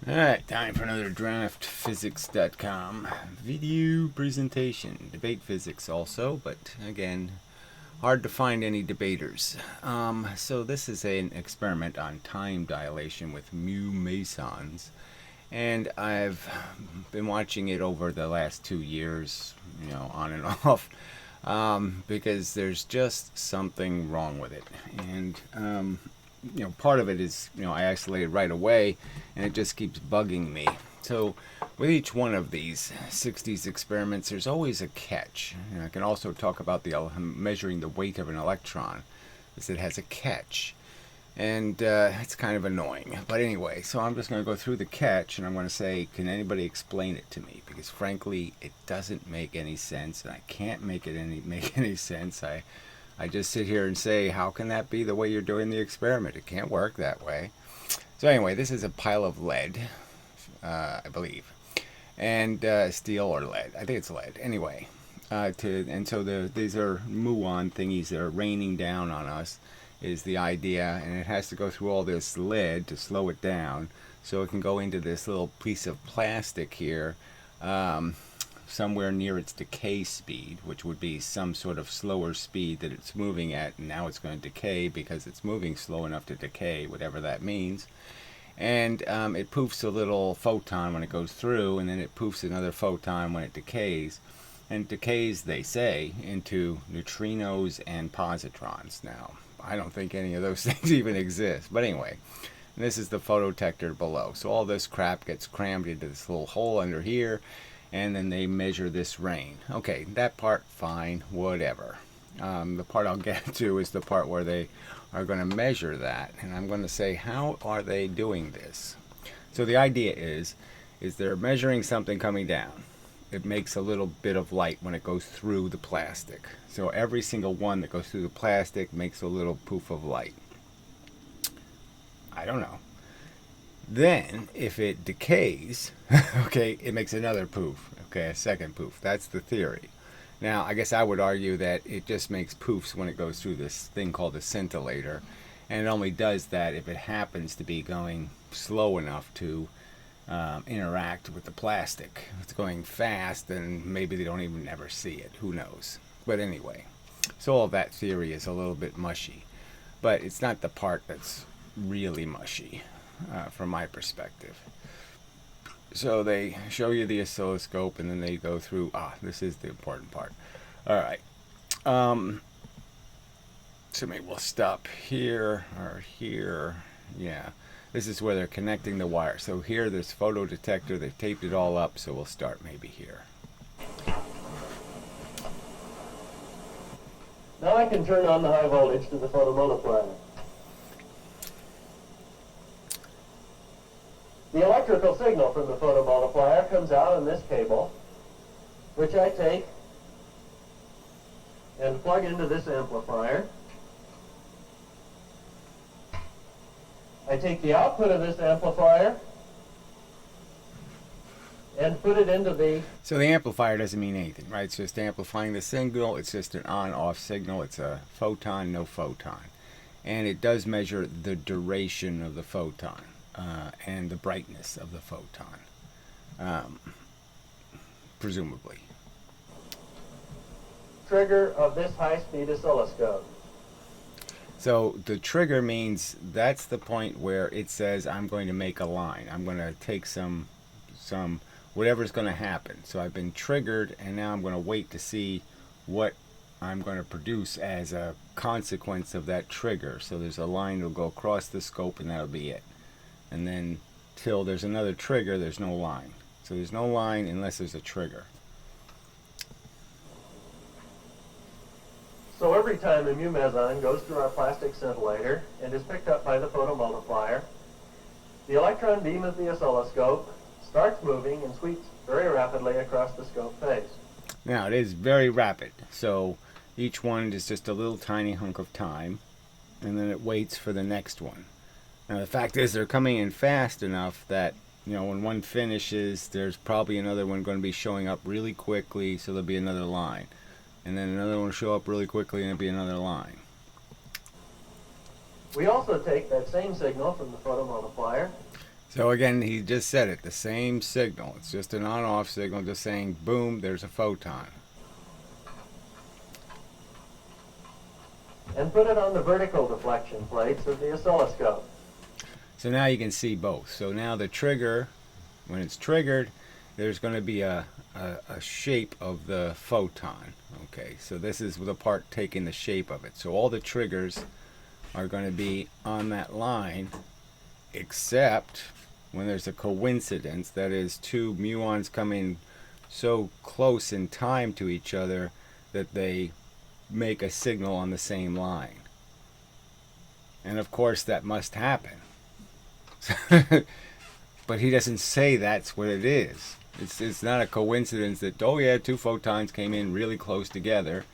Alright, time for another draftphysics.com video presentation. Debate physics also, but again, hard to find any debaters. So this is an experiment on time dilation with μ-mesons. And I've been watching it over the last 2 years, on and off, because there's just something wrong with it. And, part of it is, I isolated right away, and it just keeps bugging me. So with each one of these 60s experiments, there's always a catch. I can also talk about measuring the weight of an electron, because it has a catch. And it's kind of annoying. But anyway, so I'm just going to go through the catch, and I'm going to say, can anybody explain it to me? Because frankly, it doesn't make any sense, and I can't make any sense. I just sit here and say, how can that be the way you're doing the experiment? It can't work that way. So anyway, this is a pile of lead, I believe, and steel or lead. I think it's lead. Anyway, these are muon thingies that are raining down on us, is the idea, and it has to go through all this lead to slow it down, so it can go into this little piece of plastic here, somewhere near its decay speed, which would be some sort of slower speed that it's moving at, and now it's going to decay because it's moving slow enough to decay, whatever that means. And it poofs a little photon when it goes through, and then it poofs another photon when it decays. And decays, they say, into neutrinos and positrons. Now, I don't think any of those things even exist. But anyway, this is the photodetector below. So all this crap gets crammed into this little hole under here, and then they measure this rain. Okay, that part, fine, whatever. The part I'll get to is the part where they are going to measure that, and I'm going to say, how are they doing this? So the idea is they're measuring something coming down. It makes a little bit of light when it goes through the plastic. So every single one that goes through the plastic makes a little poof of light. I don't know. Then, if it decays, okay, it makes another poof, okay, a second poof. That's the theory. Now, I guess I would argue that it just makes poofs when it goes through this thing called a scintillator, and it only does that if it happens to be going slow enough to interact with the plastic. If it's going fast, then maybe they don't even ever see it. Who knows? But anyway, so all that theory is a little bit mushy, but it's not the part that's really mushy. From my perspective. So they show you the oscilloscope, and then they go through, this is the important part. Alright, so maybe we'll stop here, or here, yeah. This is where they're connecting the wire. So here, there's photodetector, they've taped it all up, so we'll start maybe here. Now I can turn on the high voltage to the photomultiplier. The electrical signal from the photomultiplier comes out on this cable, which I take and plug into this amplifier. I take the output of this amplifier and put it into the... So the amplifier doesn't mean anything, right? It's just amplifying the signal. It's just an on-off signal. It's a photon, no photon. And it does measure the duration of the photon. And the brightness of the photon, presumably. Trigger of this high-speed oscilloscope. So the trigger means that's the point where it says I'm going to make a line. I'm going to take some whatever's going to happen. So I've been triggered, and now I'm going to wait to see what I'm going to produce as a consequence of that trigger. So there's a line that'll go across the scope, and that'll be it. And then till there's another trigger, there's no line. So there's no line unless there's a trigger. So every time a μ-meson goes through our plastic scintillator and is picked up by the photomultiplier, the electron beam of the oscilloscope starts moving and sweeps very rapidly across the scope face. Now it is very rapid. So each one is just a little tiny hunk of time, and then it waits for the next one. Now the fact is they're coming in fast enough that, when one finishes, there's probably another one going to be showing up really quickly, so there'll be another line. And then another one will show up really quickly, and there'll be another line. We also take that same signal from the photomultiplier So again, he just said it, the same signal. It's just an on-off signal, just saying, boom, there's a photon. And put it on the vertical deflection plates of the oscilloscope. So now you can see both. So now the trigger, when it's triggered, there's going to be a shape of the photon. Okay, so this is the part taking the shape of it. So all the triggers are going to be on that line, except when there's a coincidence, that is two muons coming so close in time to each other that they make a signal on the same line. And of course that must happen. But he doesn't say that's what it is. It's not a coincidence that, oh yeah, two photons came in really close together.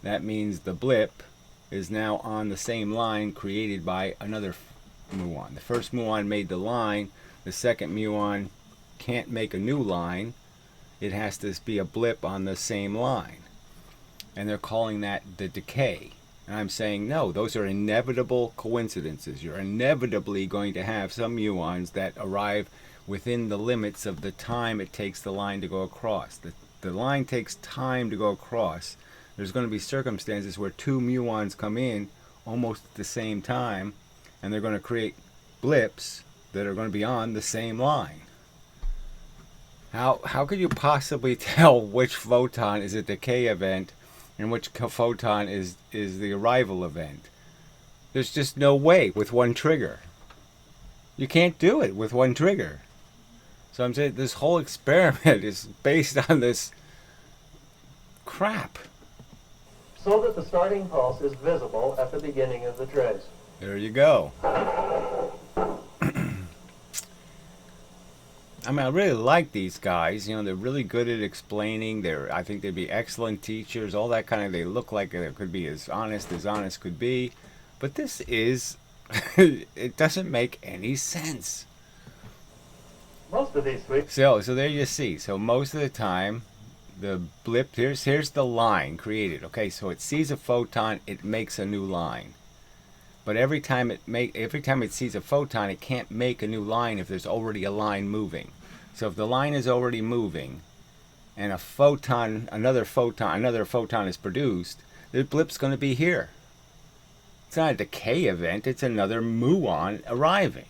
That means the blip is now on the same line created by another muon. The first muon made the line. The second muon can't make a new line. It has to be a blip on the same line. And they're calling that the decay. And I'm saying, no, those are inevitable coincidences. You're inevitably going to have some muons that arrive within the limits of the time it takes the line to go across. The line takes time to go across. There's going to be circumstances where two muons come in almost at the same time, and they're going to create blips that are going to be on the same line. How could you possibly tell which photon is a decay event and which photon is the arrival event? There's just no way with one trigger. You can't do it with one trigger. So I'm saying this whole experiment is based on this crap. So that the starting pulse is visible at the beginning of the trace. There you go. I mean, I really like these guys. You know, they're really good at explaining. I think they'd be excellent teachers. All that kind of. They look like they could be as honest could be. But this is, it doesn't make any sense. Most of these sweeps. So there you see. So most of the time, the blip, here's the line created. Okay, so it sees a photon, it makes a new line. But every time it sees a photon, it can't make a new line if there's already a line moving. So if the line is already moving, and another photon is produced, the blip's going to be here. It's not a decay event, it's another muon arriving.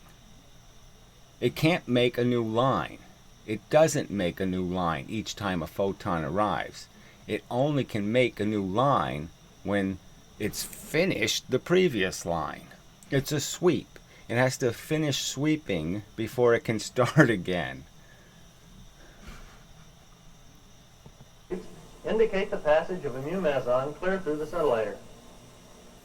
It can't make a new line. It doesn't make a new line each time a photon arrives. It only can make a new line when it's finished the previous line. It's a sweep. It has to finish sweeping before it can start again. Indicate the passage of a mu-meson clear through the scintillator.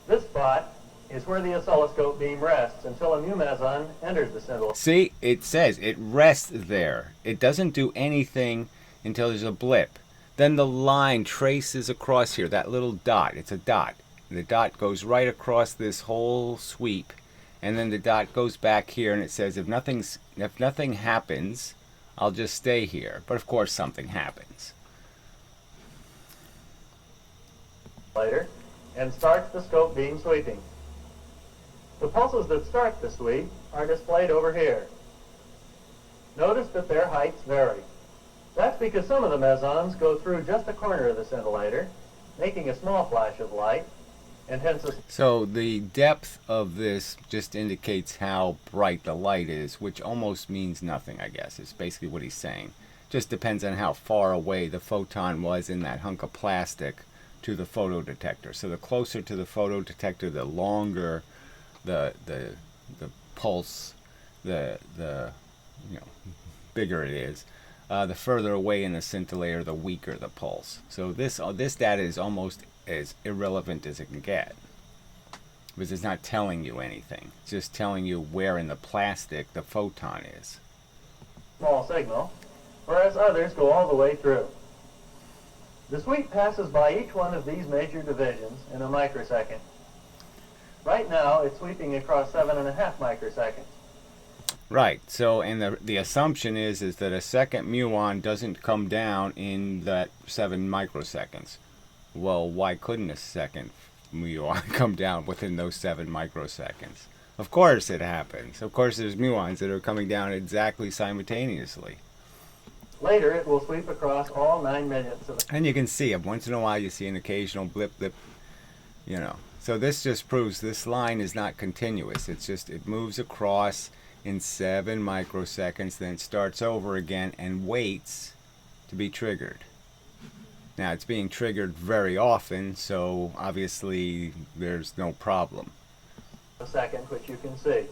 This spot is where the oscilloscope beam rests until a mu-meson enters the scintillator. See, it says it rests there. It doesn't do anything until there's a blip. Then the line traces across here, that little dot. It's a dot. The dot goes right across this whole sweep, and then the dot goes back here, and it says if nothing happens, I'll just stay here. But of course something happens. Later, and starts the scope beam sweeping. The pulses that start the sweep are displayed over here. Notice that their heights vary. That's because some of the mesons go through just a corner of the scintillator, making a small flash of light, and hence So the depth of this just indicates how bright the light is, which almost means nothing, I guess. It's basically what he's saying. Just depends on how far away the photon was in that hunk of plastic to the photodetector. So the closer to the photodetector, the longer the pulse, the bigger it is. The further away in the scintillator, the weaker the pulse. So this data is almost as irrelevant as it can get, because it's not telling you anything. It's just telling you where in the plastic the photon is. Small signal, whereas others go all the way through. The sweep passes by each one of these major divisions in a microsecond. Right now, it's sweeping across 7.5 microseconds. Right. So, and the assumption is that a second muon doesn't come down in that 7 microseconds. Well, why couldn't a second muon come down within those 7 microseconds? Of course it happens. Of course there's muons that are coming down exactly simultaneously. Later, it will sweep across all 9 millionths of And you can see it. Once in a while you see an occasional blip, blip, you know. So this just proves this line is not continuous. It's just, it moves across in 7 microseconds, then it starts over again and waits to be triggered. Now it's being triggered very often, so obviously there's no problem. a second, which you can see.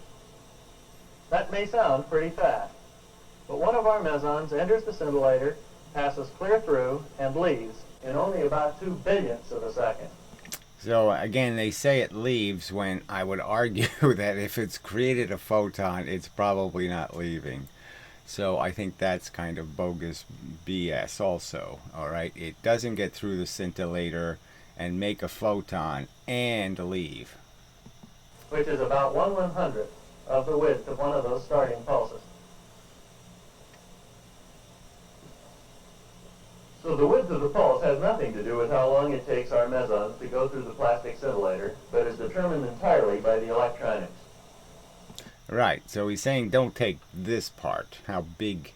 That may sound pretty fast, but one of our mesons enters the scintillator, passes clear through, and leaves in only about 2 billionths of a second. So again, they say it leaves when I would argue that if it's created a photon, it's probably not leaving. So I think that's kind of bogus BS also, all right? It doesn't get through the scintillator and make a photon and leave. Which is about 1/100th of the width of one of those starting pulses. So the width of the pulse has nothing to do with how long it takes our mesons to go through the plastic scintillator, but is determined entirely by the electronics. Right, so he's saying don't take this part, how big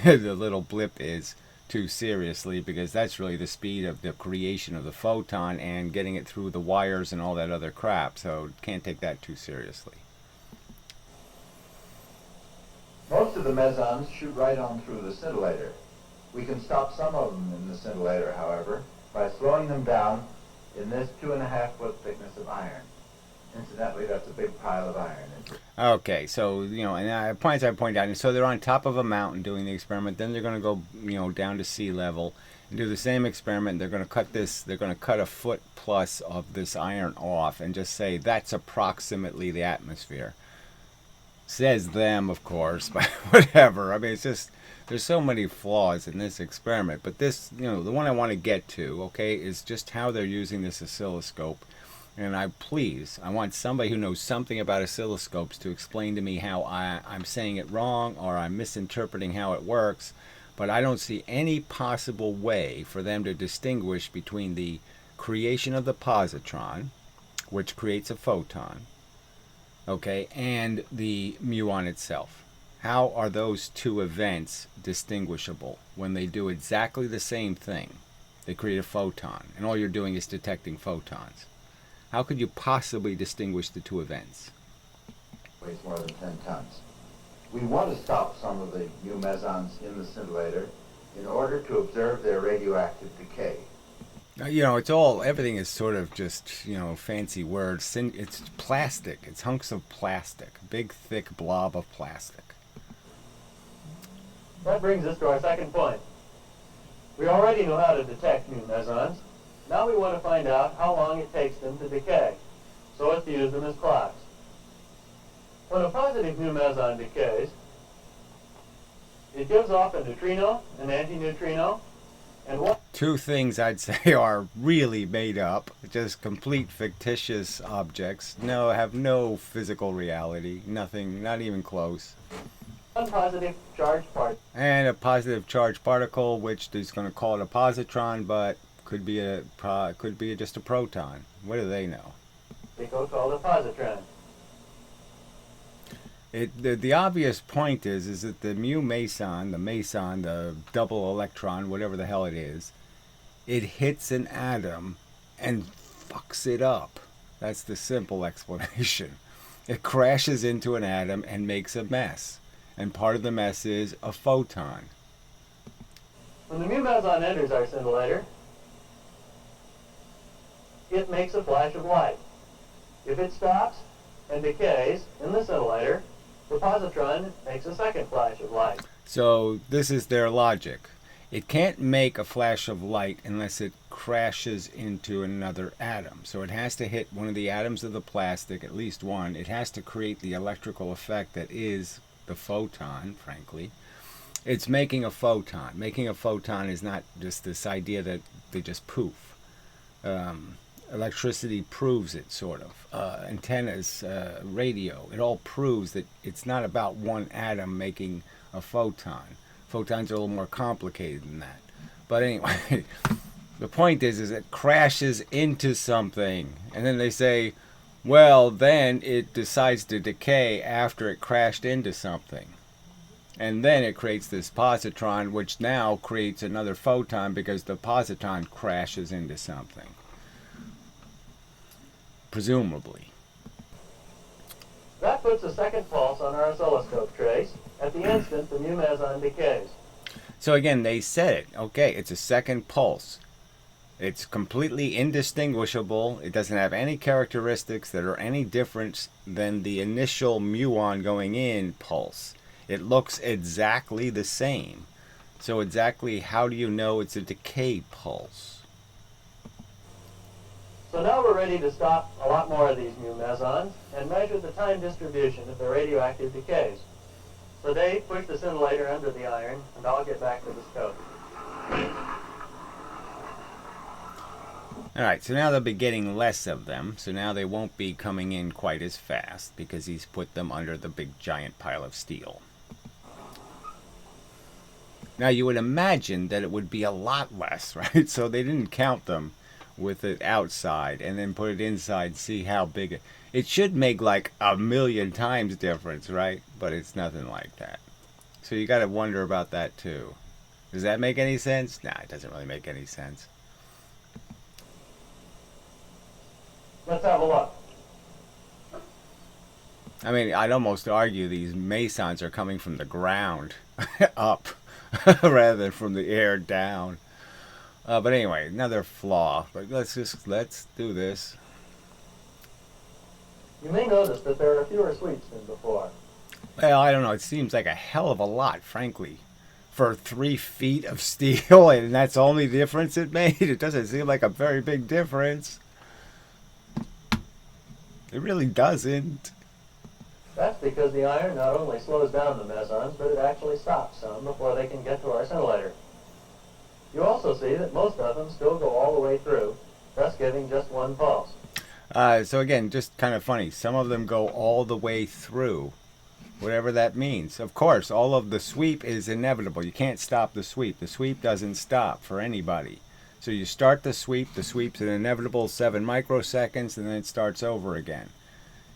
the little blip is, too seriously, because that's really the speed of the creation of the photon and getting it through the wires and all that other crap, so can't take that too seriously. Most of the mesons shoot right on through the scintillator. We can stop some of them in the scintillator, however, by slowing them down in this 2.5-foot thickness of iron. Incidentally, that's a big pile of iron. Okay, so, you know, and points I point out, and so they're on top of a mountain doing the experiment, then they're going to go, you know, down to sea level and do the same experiment. They're going to cut this, they're going to cut a foot plus of this iron off and just say that's approximately the atmosphere. Says them, of course, but whatever. I mean, it's just, there's so many flaws in this experiment, but this, you know, the one I want to get to, okay, is just how they're using this oscilloscope. And I want somebody who knows something about oscilloscopes to explain to me how I'm saying it wrong or I'm misinterpreting how it works. But I don't see any possible way for them to distinguish between the creation of the positron, which creates a photon, okay, and the muon itself. How are those two events distinguishable when they do exactly the same thing? They create a photon, and all you're doing is detecting photons. How could you possibly distinguish the two events? Weighs more than 10 tons. We want to stop some of the new mesons in the scintillator in order to observe their radioactive decay. You know, it's all, everything is sort of just, you know, fancy words. It's plastic. It's hunks of plastic. Big, thick blob of plastic. That brings us to our second point. We already know how to detect new mesons. Now we want to find out how long it takes them to decay, so as to use them as clocks. When a positive new meson decays, it gives off a neutrino, an antineutrino, and one... Two things I'd say are really made up, just complete fictitious objects. No, have no physical reality, nothing, not even close. One positive charged particle. And a positive charged particle, which is going to call it a positron, but could be just a proton. What do they know? Called a positron. The obvious point is that the mu-meson, the double electron, whatever the hell it is, it hits an atom and fucks it up. That's the simple explanation. It crashes into an atom and makes a mess. And part of the mess is a photon. When the mu meson enters our scintillator, it makes a flash of light. If it stops and decays in the scintillator, the positron makes a second flash of light. So this is their logic. It can't make a flash of light unless it crashes into another atom. So it has to hit one of the atoms of the plastic, at least one. It has to create the electrical effect that is the photon, frankly. It's making a photon. Making a photon is not just this idea that they just poof. Electricity proves it, sort of. Antennas, radio, it all proves that it's not about one atom making a photon. Photons are a little more complicated than that. But anyway, the point is it crashes into something. And then they say, Well, then it decides to decay after it crashed into something. And then it creates this positron, which now creates another photon because the positron crashes into something. Presumably. That puts a second pulse on our oscilloscope trace at the instant the μ-meson decays. So again, they said it. Okay, it's a second pulse. It's completely indistinguishable. It doesn't have any characteristics that are any different than the initial muon going in pulse. It looks exactly the same. So exactly how do you know it's a decay pulse? So now we're ready to stop a lot more of these μ-mesons and measure the time distribution of the radioactive decays. So Dave, push the scintillator under the iron, and I'll get back to the scope. Alright, so now they'll be getting less of them, so now they won't be coming in quite as fast because he's put them under the big giant pile of steel. Now you would imagine that it would be a lot less, right? So they didn't count them with it outside and then put it inside, see how big it should make like 1,000,000 times difference, right? But it's nothing like that. So you got to wonder about that too. Does that make any sense? Nah, it doesn't really make any sense. Let's have a look. I mean, I'd almost argue these mesons are coming from the ground up rather than from the air down. But anyway, another flaw. But let's do this. You may notice that there are fewer sweeps than before. Well, I don't know. It seems like a hell of a lot, frankly, for 3 feet of steel, and that's the only difference it made. It doesn't seem like a very big difference. It really doesn't. That's because the iron not only slows down the mesons, but it actually stops some before they can get to our scintillator. You also see that most of them still go all the way through, thus giving just one pulse. So again, just kind of funny. Some of them go all the way through, whatever that means. Of course, all of the sweep is inevitable. You can't stop the sweep. The sweep doesn't stop for anybody. So you start the sweep's an inevitable 7 microseconds, and then it starts over again.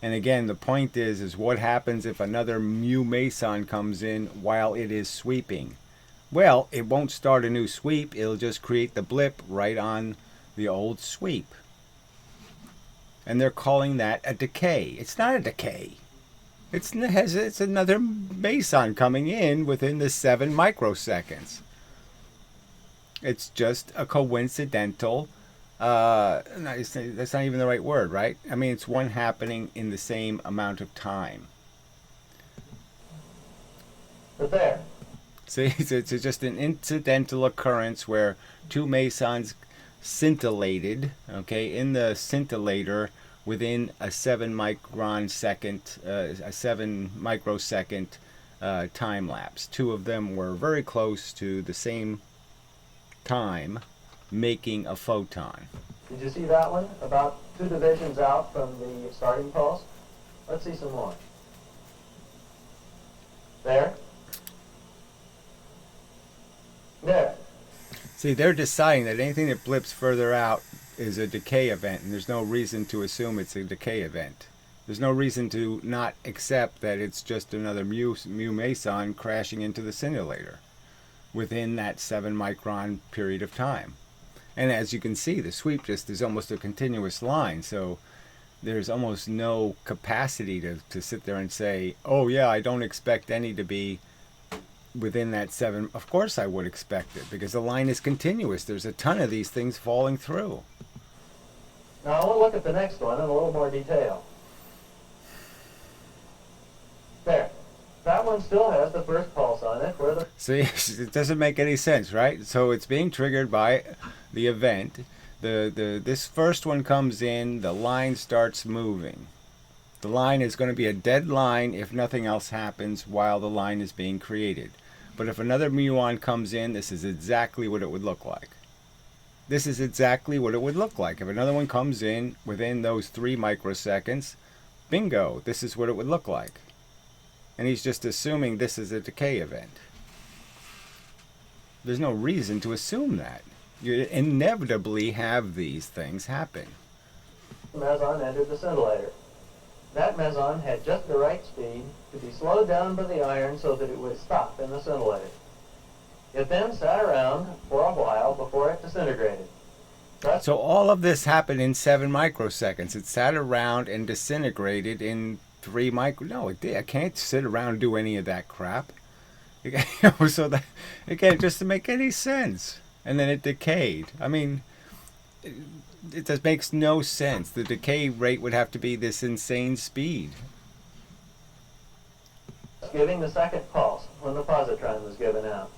And again, the point is what happens if another μ-meson comes in while it is sweeping? Well, it won't start a new sweep. It'll just create the blip right on the old sweep. And they're calling that a decay. It's not a decay. It's another meson coming in within the 7 microseconds. It's just a coincidental, that's not even the right word, right? I mean, it's one happening in the same amount of time. But there. See, it's just an incidental occurrence where 2 mesons scintillated, okay, in the scintillator within a 7 microsecond time lapse. 2 of them were very close to the same time making a photon. Did you see that one? About 2 divisions out from the starting pulse? Let's see some more. There. There. See, they're deciding that anything that blips further out is a decay event, and there's no reason to assume it's a decay event. There's no reason to not accept that it's just another μ-meson crashing into the scintillator within that 7 micron period of time. And as you can see, the sweep just is almost a continuous line, so there's almost no capacity to sit there and say, oh yeah, I don't expect any to be within that 7. Of course I would expect it, because the line is continuous. There's a ton of these things falling through. Now I want to look at the next one in a little more detail. There. That one still has the first pulse on it. Where the See, it doesn't make any sense, right? So it's being triggered by the event. This first one comes in, the line starts moving. The line is going to be a dead line if nothing else happens while the line is being created. But if another muon comes in, this is exactly what it would look like. This is exactly what it would look like. If another one comes in within those 3 microseconds, bingo, this is what it would look like. And he's just assuming this is a decay event. There's no reason to assume that. You inevitably have these things happen. meson entered the scintillator. that meson had just the right speed to be slowed down by the iron so that it would stop in the scintillator. It then sat around for a while before it disintegrated. So all of this happened in 7 microseconds. It sat around and disintegrated in 3 micro. No, it did. I can't sit around and do any of that crap. So that it can't just make any sense. And then it decayed. I mean, it just makes no sense. The decay rate would have to be this insane speed. Giving the second pulse when the positron was given out.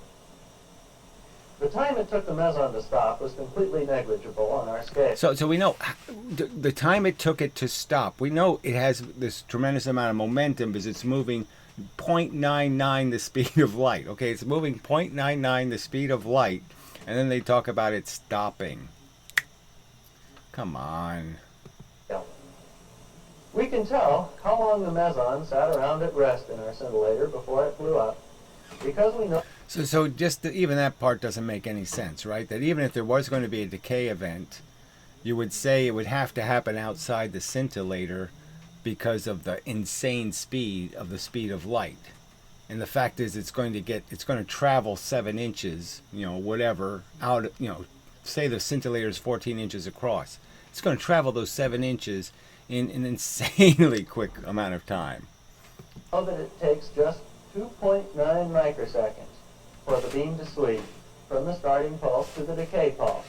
The time it took the meson to stop was completely negligible on our scale. So we know the time it took it to stop. We know it has this tremendous amount of momentum because it's moving 0.99 the speed of light. Okay, it's moving 0.99 the speed of light, and then they talk about it stopping. Come on. We can tell how long the meson sat around at rest in our scintillator before it blew up, because we know. So just even that part doesn't make any sense, right? That even if there was going to be a decay event, you would say it would have to happen outside the scintillator because of the insane speed of the speed of light. And the fact is it's going to travel 7 inches, whatever, out, say the scintillator is 14 inches across. It's going to travel those 7 inches in an insanely quick amount of time. Know that it takes just 2.9 microseconds for the beam to sweep from the starting pulse to the decay pulse.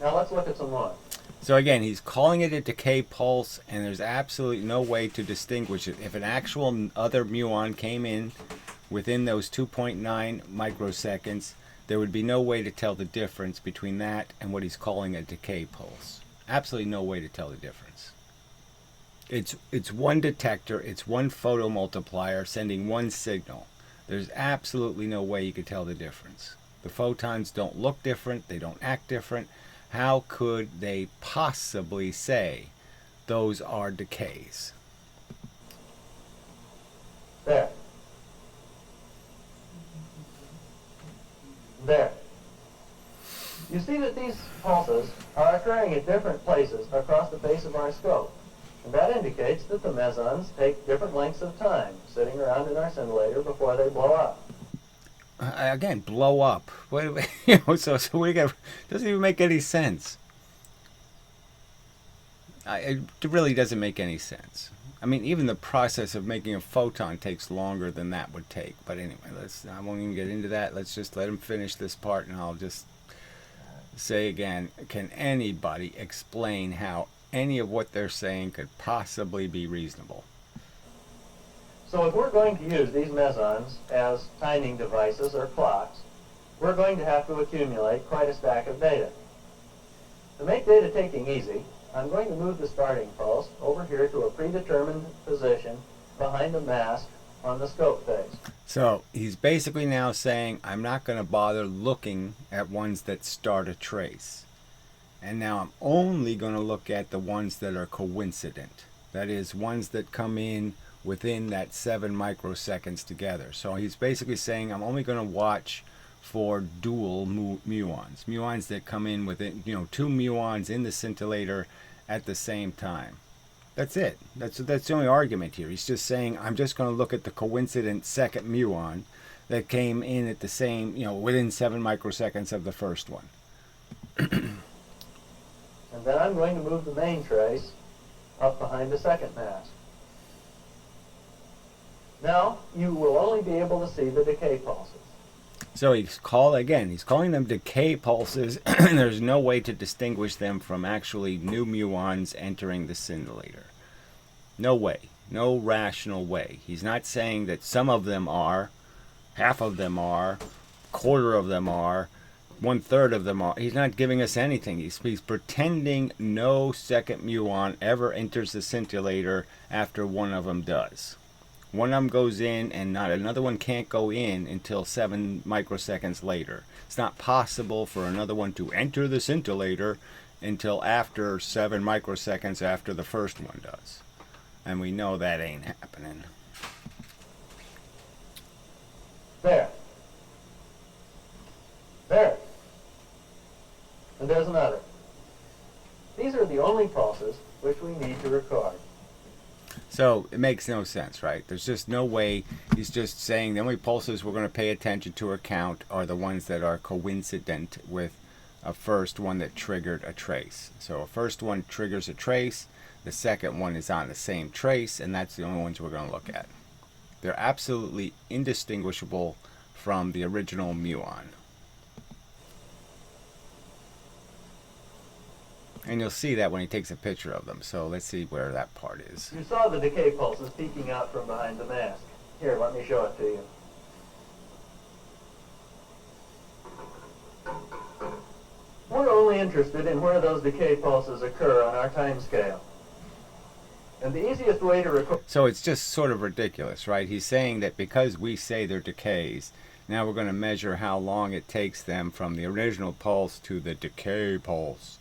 Now let's look at some more. So again, he's calling it a decay pulse, and there's absolutely no way to distinguish it. If an actual other muon came in within those 2.9 microseconds, there would be no way to tell the difference between that and what he's calling a decay pulse. Absolutely no way to tell the difference. It's one detector, it's one photomultiplier sending one signal. There's absolutely no way you could tell the difference. The photons don't look different, they don't act different. How could they possibly say those are decays? There. There. You see that these pulses are occurring at different places across the face of our scope. And that indicates that the mesons take different lengths of time sitting around in our scintillator before they blow up. Again, blow up. So we got, doesn't even make any sense. It really doesn't make any sense. I mean, even the process of making a photon takes longer than that would take. But anyway, I won't even get into that. Let's just let him finish this part, and I'll just say again, can anybody explain how any of what they're saying could possibly be reasonable? So if we're going to use these mesons as timing devices or clocks, we're going to have to accumulate quite a stack of data. To make data taking easy, I'm going to move the starting pulse over here to a predetermined position behind a mask on the scope face. So he's basically now saying, I'm not going to bother looking at ones that start a trace. And now I'm only going to look at the ones that are coincident. That is, ones that come in within that 7 microseconds together. So he's basically saying I'm only going to watch for dual muons. Muons that come in within, 2 muons in the scintillator at the same time. That's it. That's the only argument here. He's just saying I'm just going to look at the coincident second muon that came in at the same, within 7 microseconds of the first one. And then I'm going to move the main trace up behind the second mask. Now, you will only be able to see the decay pulses. So he's calling them decay pulses, and there's no way to distinguish them from actually new muons entering the scintillator. No way. No rational way. He's not saying that some of them are, half of them are, quarter of them are, 1/3 of them are. He's not giving us anything. He's pretending no second muon ever enters the scintillator after one of them does. One of them goes in, and not another one can't go in until 7 microseconds later. It's not possible for another one to enter the scintillator until after 7 microseconds after the first one does. And we know that ain't happening. There. There. And there's another. These are the only pulses which we need to record. So it makes no sense, right? There's just no way. He's just saying the only pulses we're going to pay attention to or count are the ones that are coincident with a first one that triggered a trace. So a first one triggers a trace, the second one is on the same trace, and that's the only ones we're going to look at. They're absolutely indistinguishable from the original muon. And you'll see that when he takes a picture of them. So let's see where that part is. You saw the decay pulses peeking out from behind the mask. Here, let me show it to you. We're only interested in where those decay pulses occur on our time scale. And the easiest way to record... So it's just sort of ridiculous, right? He's saying that because we say they're decays, now we're going to measure how long it takes them from the original pulse to the decay pulse.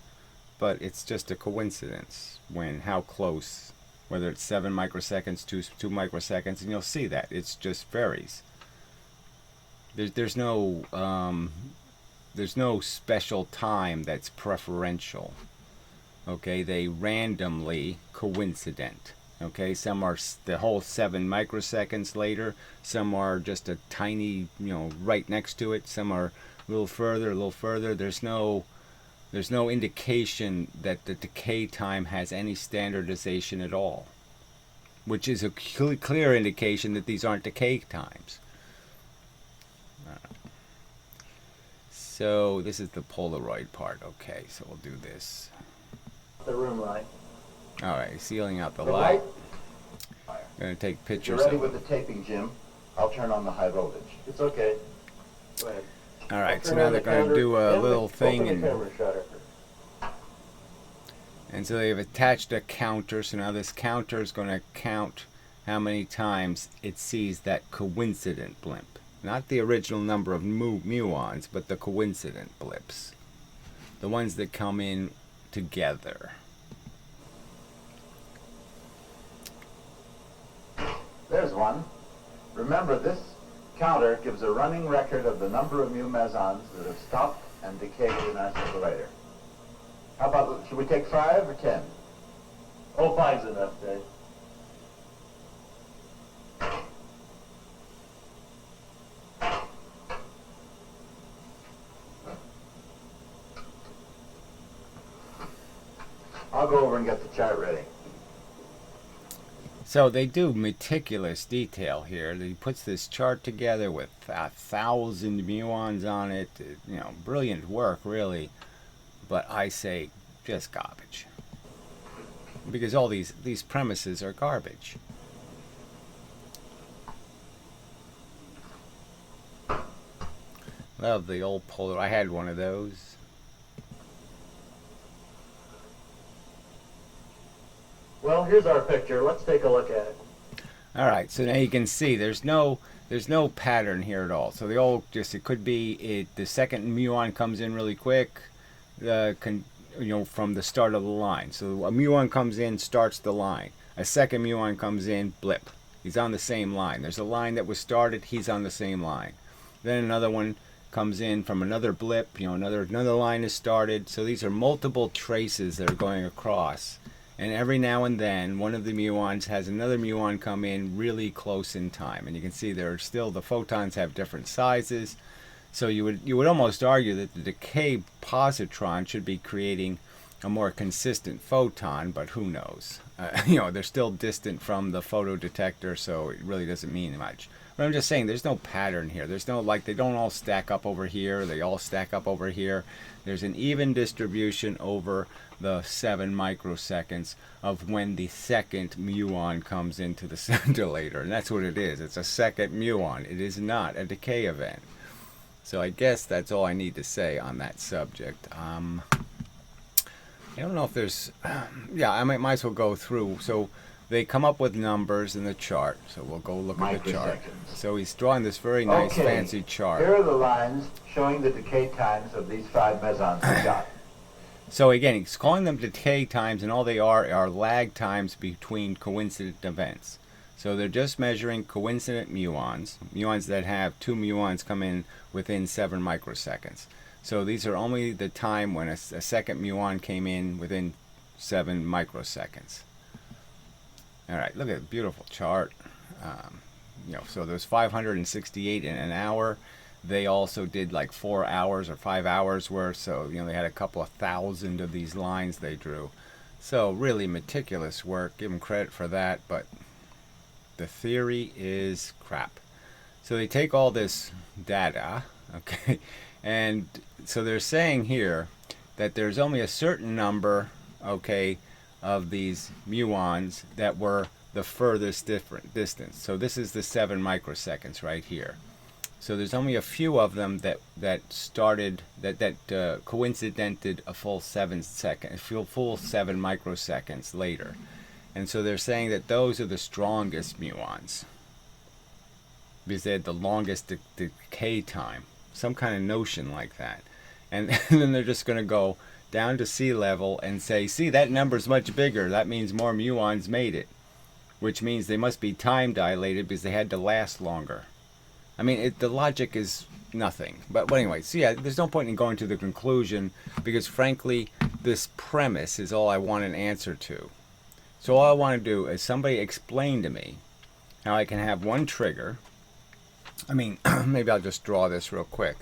But it's just a coincidence when how close, whether it's 7 microseconds to 2 microseconds, and you'll see that it's just varies. There's no special time that's preferential. Okay, they randomly coincident. Okay, some are the whole 7 microseconds later, some are just a tiny, right next to it, some are a little further. There's no indication that the decay time has any standardization at all, which is a clear indication that these aren't decay times. So this is the Polaroid part. Okay, so we'll do this. The room light. All right, sealing out the The light. light. I'm going to take If you're pictures ready of with the taping, Jim, I'll turn on the high voltage. It's okay. Go ahead. All right, so Turn now on they're the going to counter do a and little open thing, the and camera shutter. so they've attached a counter. So now this counter is going to count how many times it sees that coincident blimp. Not the original number of muons, but the coincident blips. The ones that come in together. There's one. Remember, this counter gives a running record of the number of mu-mesons that have stopped and decayed in our scintillator. How about, should we take 5 or 10? Oh, 5's enough, Dave. I'll go over and get the chart ready. So they do meticulous detail here. He puts this chart together with 1,000 muons on it. Brilliant work, really. But I say just garbage. Because all these premises are garbage. Love the old Polar. I had one of those. Well, here's our picture. Let's take a look at it. All right, so now you can see there's no pattern here at all. So it could be the second muon comes in really quick, from the start of the line. So a muon comes in, starts the line. A second muon comes in, blip. He's on the same line. There's a line that was started, he's on the same line. Then another one comes in from another blip, another line is started. So these are multiple traces that are going across. And every now and then, one of the muons has another muon come in really close in time. And you can see the photons have different sizes. So you would almost argue that the decay positron should be creating a more consistent photon, but who knows? They're still distant from the photodetector, so it really doesn't mean much. But I'm just saying, there's no pattern here. There's no, they don't all stack up over here. They all stack up over here. There's an even distribution over the 7 microseconds of when the second muon comes into the scintillator. And that's what it is. It's a second muon. It is not a decay event. So I guess that's all I need to say on that subject. I don't know if there's... yeah, I might as well go through. So they come up with numbers in the chart. So we'll go look at the chart. So he's drawing this very nice, fancy chart. Here are the lines showing the decay times of these 5 mesons we got. So again, he's calling them decay times, and all they are lag times between coincident events. So they're just measuring coincident muons that have 2 muons come in within 7 microseconds. So these are only the time when a second muon came in within 7 microseconds. All right, look at the beautiful chart. You know, so there's 568 in an hour. They also did like 4 hours or 5 hours worth. So, you know, they had a couple of thousand of these lines they drew. So really meticulous work. Give them credit for that. But the theory is crap. So they take all this data, okay, and so they're saying here that there's only a certain number, okay, of these muons that were the furthest distance. So this is the 7 microseconds right here. So there's only a few of them that started that coincidented a full 7 microseconds later, and so they're saying that those are the strongest muons because they had the longest decay time, some kind of notion like that, and then they're just going to go down to sea level and say, see, that number's much bigger. That means more muons made it, which means they must be time dilated because they had to last longer. I mean, the logic is nothing. But anyway, so yeah, there's no point in going to the conclusion because, frankly, this premise is all I want an answer to. So all I want to do is somebody explain to me how I can have one trigger. I mean, maybe I'll just draw this real quick.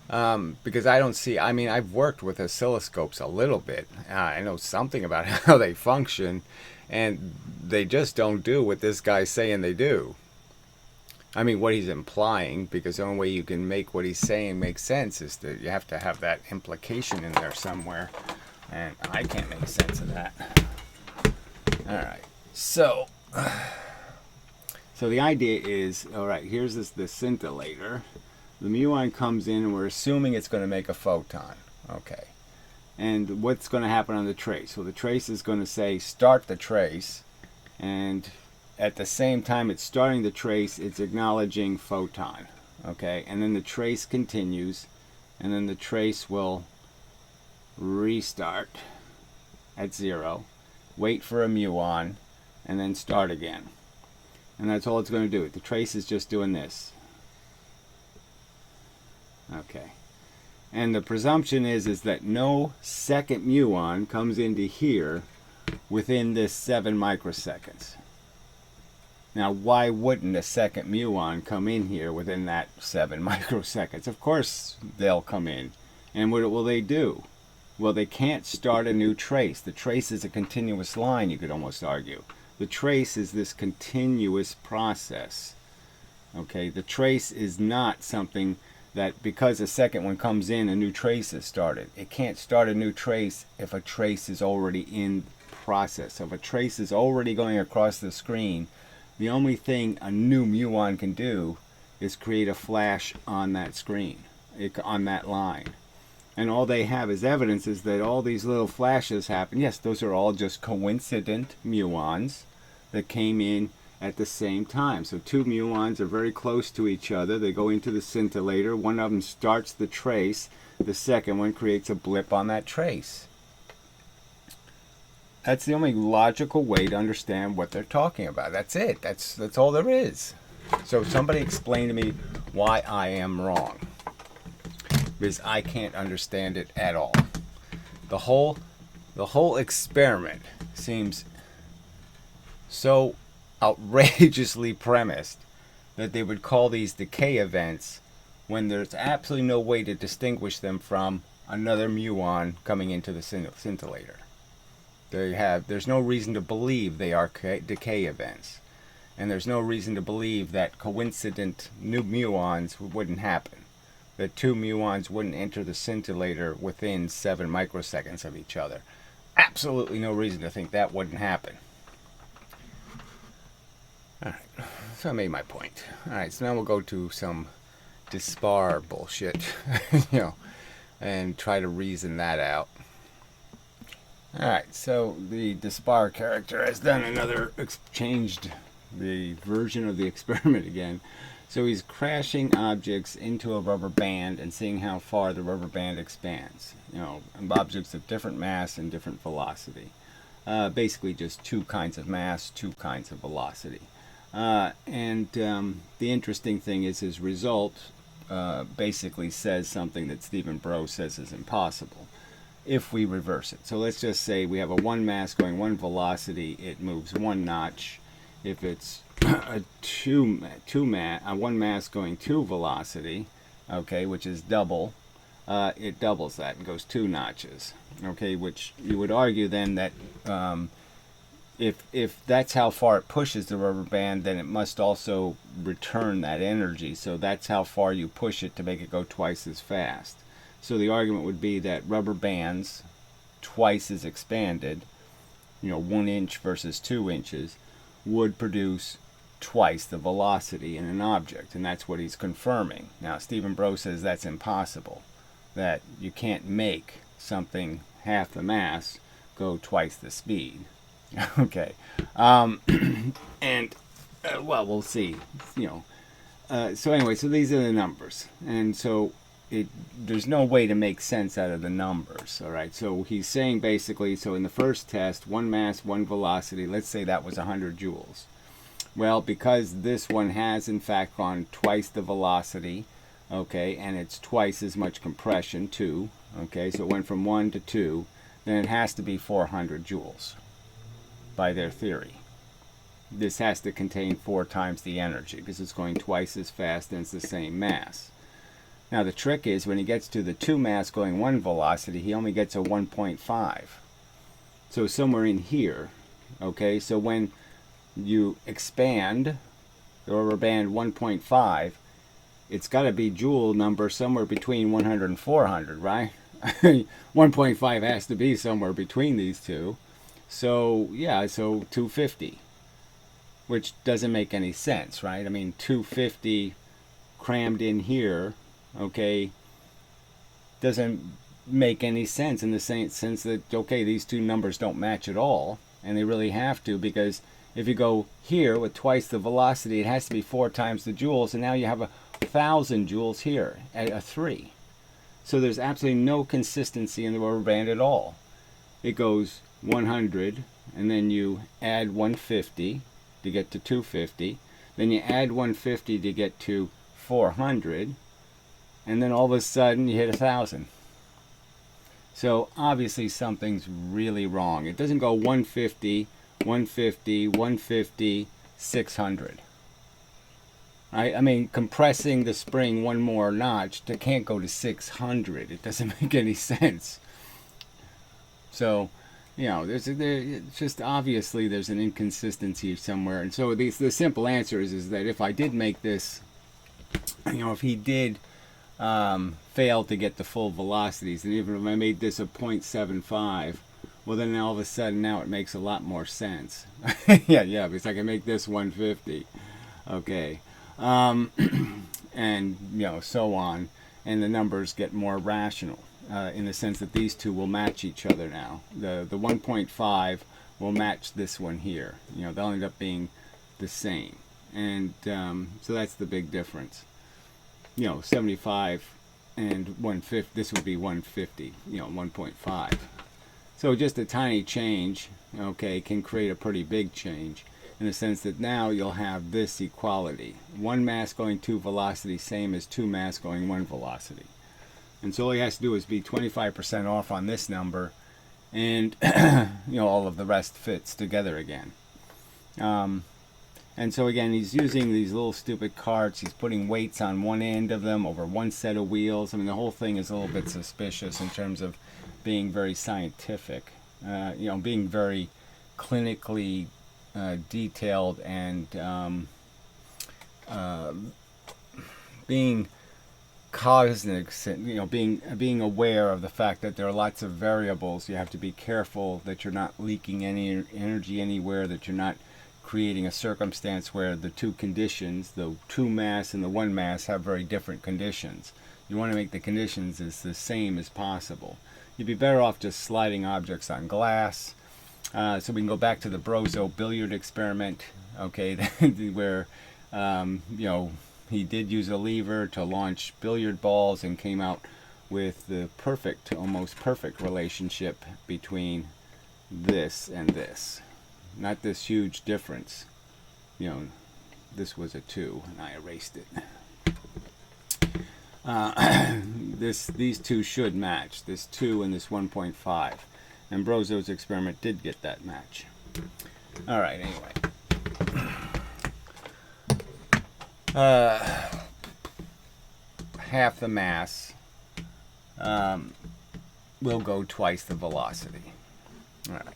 Because I don't see, I mean, I've worked with oscilloscopes a little bit. I know something about how they function, and they just don't do what this guy's saying they do. I mean, what he's implying, because the only way you can make what he's saying make sense is that you have to have that implication in there somewhere, and I can't make sense of that. Alright, so the idea is, alright, here's the scintillator. The muon comes in and we're assuming it's going to make a photon. Okay. And what's going to happen on the trace? Well, the trace is going to say start the trace, and at the same time it's starting the trace, it's acknowledging photon. Okay. And then the trace continues, and then the trace will restart at 0, wait for a muon, and then start again. And that's all it's going to do. The trace is just doing this. Okay, and the presumption is that no second muon comes into here within this 7 microseconds. Now, why wouldn't a second muon come in here within that 7 microseconds? Of course they'll come in. And what will they do? Well, they can't start a new trace. The trace is a continuous line, you could almost argue. The trace is this continuous process. Okay, the trace is not something that because a second one comes in, a new trace is started. It can't start a new trace if a trace is already in process. So if a trace is already going across the screen, the only thing a new muon can do is create a flash on that screen, on that line. And all they have as evidence is that all these little flashes happen. Yes, those are all just coincident muons that came in at the same time. So 2 muons are very close to each other. They go into the scintillator. One of them starts the trace. The second one creates a blip on that trace. That's the only logical way to understand what they're talking about. That's it. That's all there is. So somebody explain to me why I am wrong, because I can't understand it at all. The whole experiment seems so outrageously premised that they would call these decay events when there's absolutely no way to distinguish them from another muon coming into the scintillator. There's no reason to believe they are decay events, and there's no reason to believe that coincident new muons wouldn't happen, that 2 muons wouldn't enter the scintillator within 7 microseconds of each other. Absolutely no reason to think that wouldn't happen. Alright, so I made my point. Alright, so now we'll go to some dispar bullshit, you know, and try to reason that out. Alright, so the dispar character has done changed the version of the experiment again. So he's crashing objects into a rubber band and seeing how far the rubber band expands. You know, objects of different mass and different velocity. Basically just 2 kinds of mass, 2 kinds of velocity. The interesting thing is his result basically says something that Stephen Bro says is impossible. if we reverse it. So let's just say we have a one mass going one velocity, it moves one notch. If it's a one mass going two velocity, okay, which is double, it doubles that and goes two notches, okay, which you would argue then that if that's how far it pushes the rubber band, then it must also return that energy. So that's how far you push it to make it go twice as fast. So the argument would be that rubber bands, twice as expanded, 1 inch versus 2 inches, would produce twice the velocity in an object, and that's what he's confirming. Now, Stephen Bro says that's impossible, that you can't make something half the mass go twice the speed. Okay, and well, we'll see. So anyway, so these are the numbers, and so there's no way to make sense out of the numbers. All right, so he's saying basically, so in the first test, one mass, one velocity. Let's say that was 100 joules. Well, because this one has in fact gone twice the velocity, okay, and it's twice as much compression, 2, okay, so it went from 1 to 2, then it has to be 400 joules by their theory. This has to contain 4 times the energy because it's going twice as fast and it's the same mass. Now the trick is when he gets to the 2 mass going 1 velocity, he only gets a 1.5. So somewhere in here, okay, so when you expand the rubber band 1.5, it's got to be joule number somewhere between 100 and 400, right? 1.5 has to be somewhere between these two. So yeah, so 250, which doesn't make any sense, right? I mean, 250 crammed in here, okay, doesn't make any sense in the sense that, okay, these two numbers don't match at all, and they really have to, because if you go here with twice the velocity, it has to be 4 times the joules, and now you have 1,000 joules here at a 3. So there's absolutely no consistency in the rubber band at all. It goes 100, and then you add 150 to get to 250, then you add 150 to get to 400, and then all of a sudden you hit 1,000. So obviously something's really wrong. It doesn't go 150, 150, 150, 600. Right? I mean, compressing the spring one more notch, it can't go to 600. It doesn't make any sense. So, there's just obviously there's an inconsistency somewhere. And so the simple answer is that if I did make this, if he did fail to get the full velocities, and even if I made this a 0.75, well, then all of a sudden now it makes a lot more sense. yeah, because I can make this 150, okay, and so on, and the numbers get more rational in the sense that these two will match each other now. The 1.5 will match this one here. They'll end up being the same, and so that's the big difference. 75 and 150. This would be 150. 1.5. So just a tiny change, okay, can create a pretty big change in the sense that now you'll have this equality. 1 mass going 2 velocity, same as 2 mass going 1 velocity. And so all he has to do is be 25% off on this number, and all of the rest fits together again. And so again, he's using these little stupid carts. He's putting weights on one end of them over one set of wheels. I mean, the whole thing is a little bit suspicious in terms of being very scientific, being very clinically detailed, and being cognizant, being aware of the fact that there are lots of variables. You have to be careful that you're not leaking any energy anywhere, that you're not creating a circumstance where the two conditions, the 2 mass and the 1 mass, have very different conditions. You want to make the conditions as the same as possible. You'd be better off just sliding objects on glass. So we can go back to the Brozo billiard experiment, okay, where he did use a lever to launch billiard balls and came out with the perfect, almost perfect relationship between this and this. Not this huge difference. This was a 2 and I erased it. these two should match, this 2 and this 1.5. And Brozo's experiment did get that match. All right, anyway. Half the mass will go twice the velocity. All right.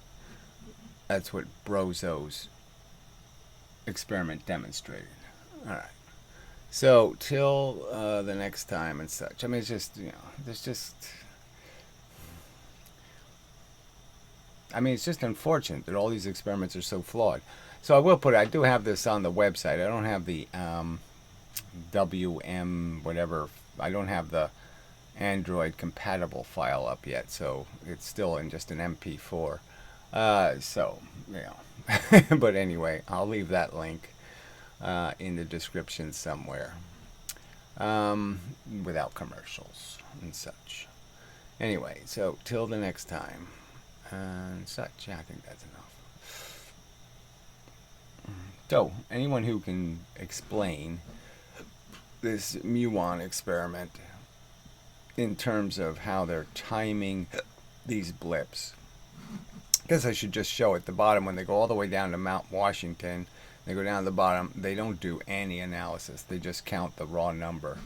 That's what Brozo's experiment demonstrated. All right. So till the next time and such. I mean, it's just, you know, there's just. I mean, it's just unfortunate that all these experiments are so flawed. So I will put it, I do have this on the website. I don't have the WM whatever. I don't have the Android compatible file up yet, so it's still in just an MP4. So, you know. But anyway, I'll leave that link in the description somewhere without commercials and such. Anyway, so till the next time and such. I think that's enough. So, anyone who can explain this muon experiment in terms of how they're timing these blips. I guess I should just show at the bottom when they go all the way down to Mount Washington, they go down to the bottom, they don't do any analysis. They just count the raw number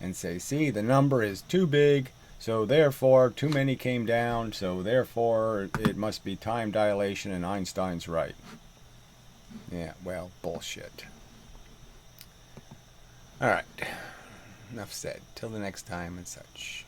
and say, see, the number is too big, so therefore too many came down, so therefore it must be time dilation and Einstein's right. Yeah, well, bullshit. Alright, enough said. Till the next time and such.